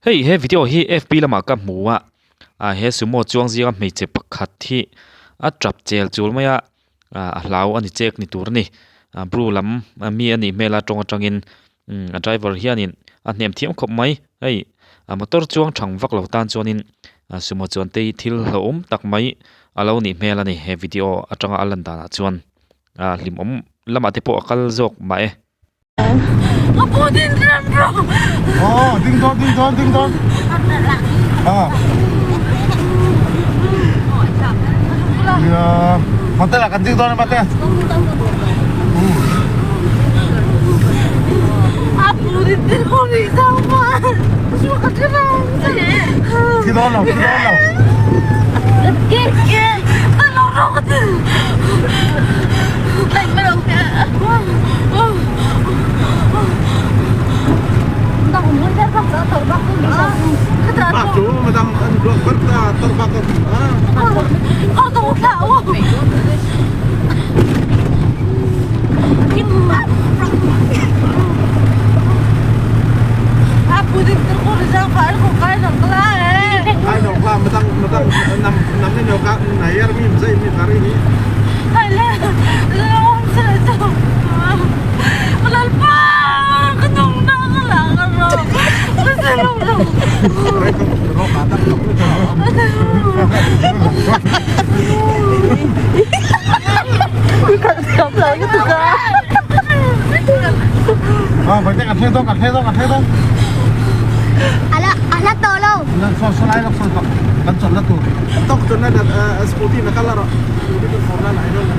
he video hi FB lama ka hmuwa he sumo chuang zia hmeiche pakhat hi a trap chel chul maya a hlau ani chek ni tur ni bru lam mi ani mela tong atangin a driver hianin a hnem thiam khop mai hei motor chuang thang vak lo tan chuanin sumo chuan te thil hlom tak mai alo ni mela ni he video atanga alan dana chuan hlim om lama te po akal zok ma e Apo din drum bro. Oh, ding dong, ding dong, ding dong. Ah. Ya, mati lah kan ding dong ni mati. Apo din drum ni sama. Semua kacau. Kita lah, kita lah. Ke, tolong aku tu. Like belum ke? Ah, tu macam dua kerja terbakar. Kau tahu tahu. Aku di terus jangan aku kaya nak kelar. Ai nak lah, macam nam ni nak naik ni mesti ni hari ni. Alah, lawan saja. Melalpa, ketemu nak kelar kalau. Mereka rok atas tak Stop lagi tu kan. Ah, banyak kat dong. Ala tolong. Selai lah, kan solat tu. Tok tu nak sporty nak kalah. Sporty tu formal lah, idol lah.